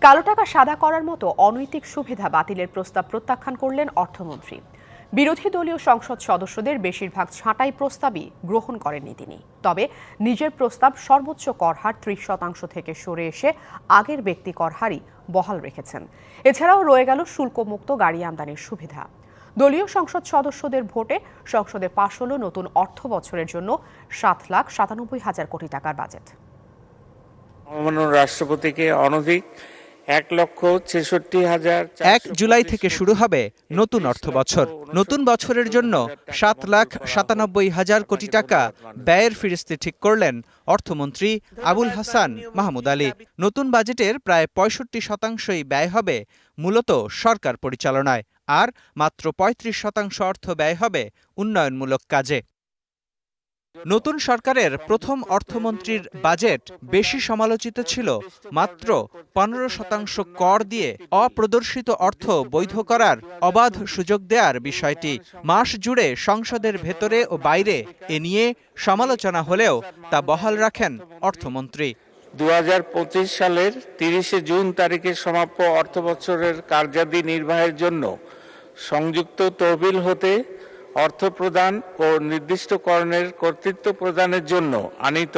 কালো টাকা সাদা করার মতো অনৈতিক সুবিধা বাতিলের প্রস্তাব প্রত্যাখ্যান করলেন অর্থমন্ত্রী। বিরোধী দলীয় সংসদ সদস্যদের বেশিরভাগ ছাঁটাই প্রস্তাবই গ্রহণ করেননি তিনি। তবে নিজের প্রস্তাব সর্বোচ্চ কর হার ৩০% থেকে সরে এসে আগের ব্যক্তি কর হারই বহাল রেখেছেন। এছাড়াও রয়ে গেল শুল্কমুক্ত গাড়ি আমদানির সুবিধা। দলীয় সংসদ সদস্যদের ভোটে সংসদে পাশ হল নতুন অর্থ বছরের জন্য ৭,৯৭,০০০ কোটি টাকার বাজেট। রাষ্ট্রপতিকে অনধিক ১,৬৬,০০০ ১ জুলাই থেকে শুরু হবে নতুন অর্থ বছর। নতুন বছরের জন্য ৭,৯৭,০০০ কোটি টাকা ব্যয়ের ফিরিস্তি ঠিক করলেন অর্থমন্ত্রী আবুল হাসান মাহমুদ আলী। নতুন বাজেটের প্রায় ৬৫% ব্যয় হবে মূলত সরকার পরিচালনায়, আর মাত্র ৩৫% অর্থ ব্যয় হবে উন্নয়নমূলক কাজে। নতুন সরকারের প্রথম অর্থমন্ত্রীর বাজেট বেশি সমালোচিত ছিল মাত্র ১৫% কর দিয়ে অপ্রদর্শিত অর্থ বৈধ করার অবাধ সুযোগ দেওয়ার বিষয়টি। মাস জুড়ে সংসদের ভেতরে ও বাইরে এ নিয়ে সমালোচনা হলেও তা বহাল রাখেন অর্থমন্ত্রী। ২০২৫ সালের ৩০ জুন তারিখে সমাপ্য অর্থবছরের কার্যাদি নির্বাহের জন্য সংযুক্ত তহবিল হতে অর্থ প্রদান ও নির্দিষ্টকরণের কর্তৃত্ব প্রদানের জন্য আনীত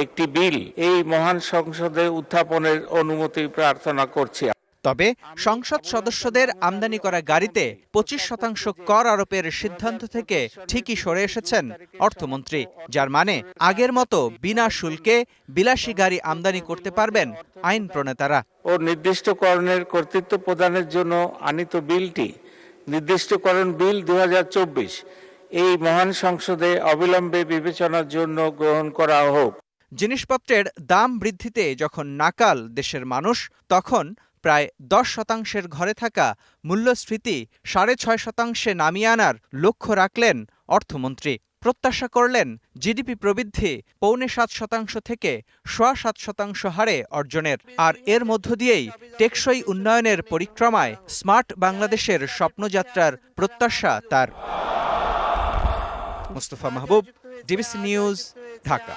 একটি বিল এই মহান সংসদে উত্থাপনের অনুমতি প্রার্থনা করছি। তবে সংসদ সদস্যদের আমদানি করা গাড়িতে ২৫% কর আরোপের সিদ্ধান্ত থেকে ঠিকই সরে এসেছেন অর্থমন্ত্রী, যার মানে আগের মতো বিনা শুল্কে বিলাসী গাড়ি আমদানি করতে পারবেন আইন প্রণেতারা। ও নির্দিষ্টকরণের কর্তৃত্ব প্রদানের জন্য আনীত বিলটি নির্দিষ্টকরণ বিল ২০২৪ এই মহান সংসদে অবিলম্বে বিবেচনার জন্য গ্রহণ করা হোক। জিনিসপত্রের দাম বৃদ্ধিতে যখন নাকাল দেশের মানুষ, তখন প্রায় ১০% ঘরে থাকা মূল্যস্ফীতি ৬.৫% নামিয়ে আনার লক্ষ্য রাখলেন অর্থমন্ত্রী। প্রত্যাশা করলেন জিডিপি প্রবৃদ্ধি ৬.৫% থেকে ৭.৫% হারে অর্জনের। আর এর মধ্য দিয়েই টেকসই উন্নয়নের পরিক্রমায় স্মার্ট বাংলাদেশের স্বপ্নযাত্রার প্রত্যাশা তার। মুস্তফা মাহবুব, ডিবিসি নিউজ, ঢাকা।